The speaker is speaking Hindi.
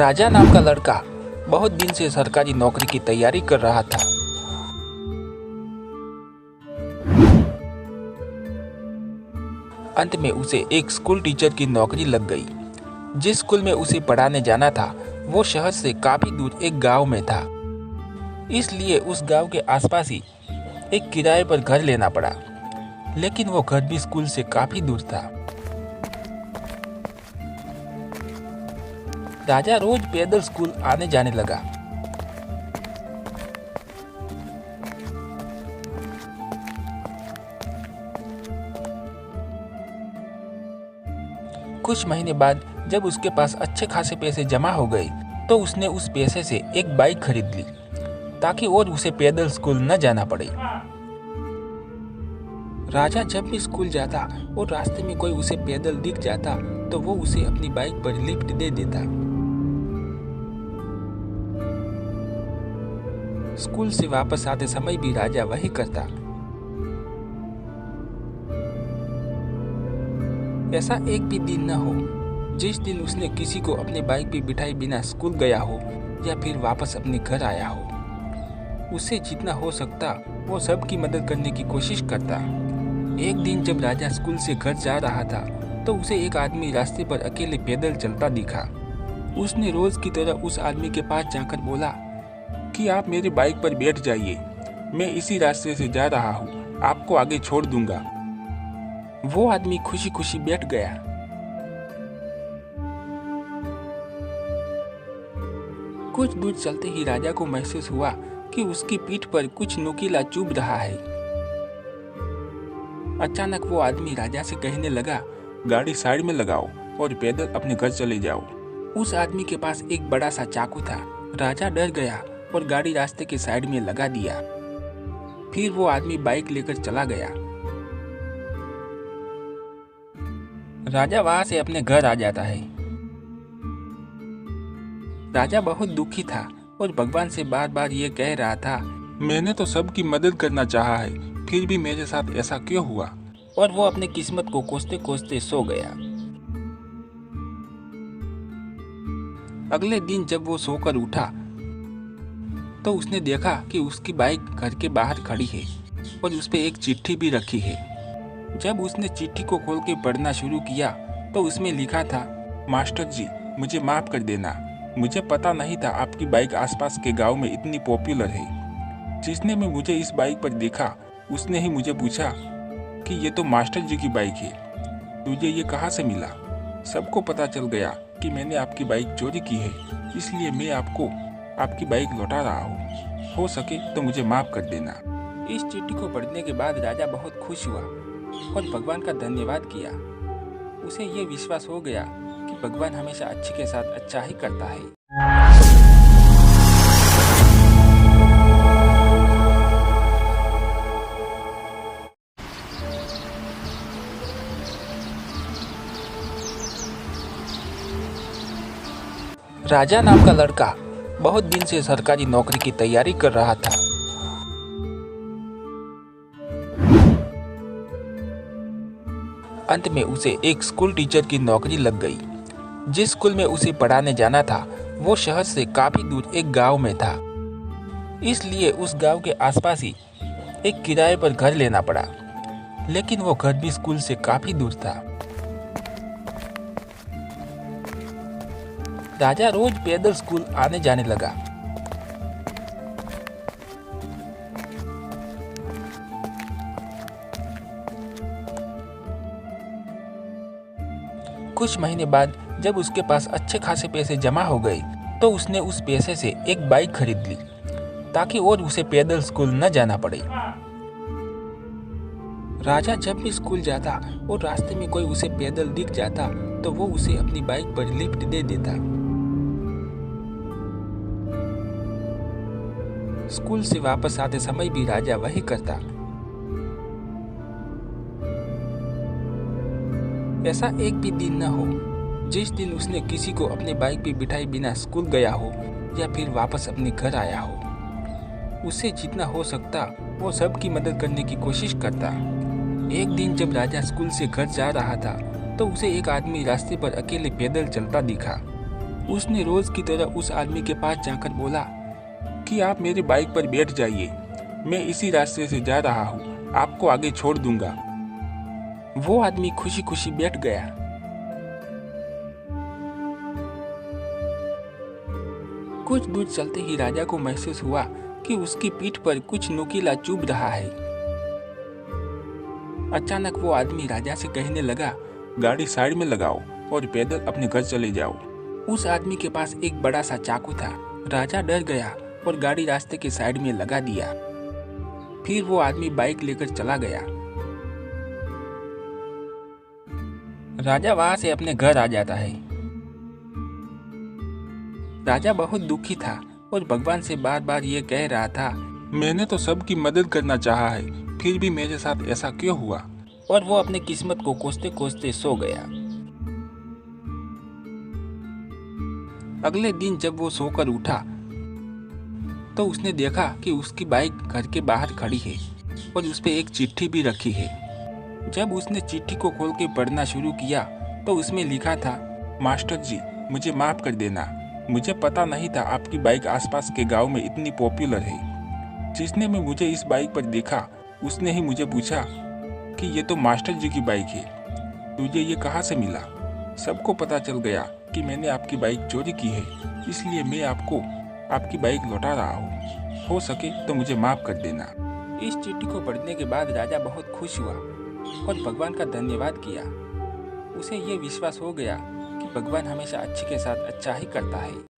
राजा नाम का लड़का बहुत दिन से सरकारी नौकरी की तैयारी कर रहा था। अंत में उसे एक स्कूल टीचर की नौकरी लग गई। जिस स्कूल में उसे पढ़ाने जाना था वो शहर से काफी दूर एक गांव में था, इसलिए उस गांव के आसपास ही एक किराए पर घर लेना पड़ा। लेकिन वो घर भी स्कूल से काफी दूर था। राजा रोज पैदल स्कूल आने जाने लगा। कुछ महीने बाद जब उसके पास अच्छे खासे पैसे जमा हो गए तो उसने उस पैसे से एक बाइक खरीद ली ताकि और उसे पैदल स्कूल न जाना पड़े। राजा जब भी स्कूल जाता और रास्ते में कोई उसे पैदल दिख जाता तो वो उसे अपनी बाइक पर लिफ्ट दे देता। स्कूल से वापस आते समय भी राजा वही करता। ऐसा एक भी दिन न हो जिस दिन उसने किसी को अपनी बाइक पे बिठाए बिना स्कूल गया हो या फिर वापस अपने घर आया हो। उससे जितना हो सकता वो सबकी मदद करने की कोशिश करता। एक दिन जब राजा स्कूल से घर जा रहा था तो उसे एक आदमी रास्ते पर अकेले पैदल चलता दिखा। उसने रोज की तरह उस आदमी के पास जाकर बोला कि आप मेरी बाइक पर बैठ जाइए, मैं इसी रास्ते से जा रहा हूँ, आपको आगे छोड़ दूंगा। वो आदमी खुशी खुशी बैठ गया। कुछ दूर चलते ही राजा को महसूस हुआ कि उसकी पीठ पर कुछ नुकीला चुभ रहा है। अचानक वो आदमी राजा से कहने लगा, गाड़ी साइड में लगाओ और पैदल अपने घर चले जाओ। उस आदमी के पास एक बड़ा सा चाकू था। राजा डर गया और गाड़ी रास्ते के साइड में लगा दिया। फिर वो आदमी बाइक लेकर चला गया। राजा वहां से अपने घर आ जाता है। राजा बहुत दुखी था और भगवान से बार बार ये कह रहा था, मैंने तो सबकी मदद करना चाहा है, फिर भी मेरे साथ ऐसा क्यों हुआ। और वो अपने किस्मत को कोसते कोसते सो गया। अगले दिन जब वो सोकर उठा तो उसने देखा कि उसकी बाइक घर के बाहर खड़ी है और उस पे एक चिट्ठी भी रखी है। जब उसने चिट्ठी को खोल के पढ़ना शुरू किया तो उसमें लिखा था, मास्टर जी मुझे माफ कर देना, मुझे पता नहीं था आपकी बाइक आसपास के गांव में इतनी पॉपुलर है। जिसने मैं मुझे इस बाइक पर देखा उसने ही मुझे पूछा कि ये तो मास्टर जी की बाइक है, तुझे ये कहाँ से मिला। सबको पता चल गया कि मैंने आपकी बाइक चोरी की है, इसलिए मैं आपको आपकी बाइक लौटा रहा हूँ, हो सके तो मुझे माफ कर देना। इस चिट्ठी को पढ़ने के बाद राजा बहुत खुश हुआ और भगवान का धन्यवाद किया। उसे ये विश्वास हो गया कि भगवान हमेशा अच्छे के साथ अच्छा ही करता है। राजा नाम का लड़का बहुत दिन से सरकारी नौकरी की तैयारी कर रहा था। अंत में उसे एक स्कूल टीचर की नौकरी लग गई। जिस स्कूल में उसे पढ़ाने जाना था वो शहर से काफी दूर एक गांव में था, इसलिए उस गांव के आसपास ही एक किराए पर घर लेना पड़ा। लेकिन वो घर भी स्कूल से काफी दूर था। राजा रोज पैदल स्कूल आने जाने लगा। कुछ महीने बाद जब उसके पास अच्छे खासे पैसे जमा हो गए तो उसने उस पैसे से एक बाइक खरीद ली ताकि और उसे पैदल स्कूल न जाना पड़े। राजा जब भी स्कूल जाता और रास्ते में कोई उसे पैदल दिख जाता तो वो उसे अपनी बाइक पर लिफ्ट दे देता। स्कूल से वापस आते समय भी राजा वही करता। ऐसा एक भी दिन न हो जिस दिन उसने किसी को अपनी बाइक पे बिठाए बिना स्कूल गया हो या फिर वापस अपने घर आया हो। उससे जितना हो सकता वो सबकी मदद करने की कोशिश करता। एक दिन जब राजा स्कूल से घर जा रहा था तो उसे एक आदमी रास्ते पर अकेले पैदल चलता दिखा। उसने रोज की तरह उस आदमी के पास जाकर बोला कि आप मेरी बाइक पर बैठ जाइए, मैं इसी रास्ते से जा रहा हूँ, आपको आगे छोड़ दूंगा। वो आदमी खुशी खुशी बैठ गया। कुछ दूर चलते ही राजा को महसूस हुआ कि उसकी पीठ पर कुछ नुकीला चुभ रहा है। अचानक वो आदमी राजा से कहने लगा, गाड़ी साइड में लगाओ और पैदल अपने घर चले जाओ। उस आदमी के पास एक बड़ा सा चाकू था। राजा डर गया और गाड़ी रास्ते के साइड में लगा दिया। फिर वो आदमी बाइक लेकर चला गया। राजा वहां से अपने घर आ जाता है। राजा बहुत दुखी था और भगवान से बार बार ये कह रहा था, मैंने तो सबकी मदद करना चाहा है, फिर भी मेरे साथ ऐसा क्यों हुआ। और वो अपनी किस्मत को कोसते कोसते सो गया। अगले दिन जब वो सोकर उठा तो उसने देखा कि उसकी बाइक घर के बाहर खड़ी है और उस पे एक चिट्ठी भी रखी है। जब उसने चिट्ठी को खोल के पढ़ना शुरू किया तो उसमें लिखा था, मास्टर जी मुझे माफ कर देना, मुझे पता नहीं था आपकी बाइक आसपास के गांव में इतनी पॉपुलर है। जिसने मैं मुझे इस बाइक पर देखा उसने ही मुझे पूछा कि ये तो मास्टर जी की बाइक है, तुझे ये कहाँ से मिला। सबको पता चल गया कि मैंने आपकी बाइक चोरी की है, इसलिए मैं आपको आपकी बाइक लौटा रहा हूँ, हो सके तो मुझे माफ कर देना। इस चिट्ठी को पढ़ने के बाद राजा बहुत खुश हुआ और भगवान का धन्यवाद किया। उसे ये विश्वास हो गया कि भगवान हमेशा अच्छे के साथ अच्छा ही करता है।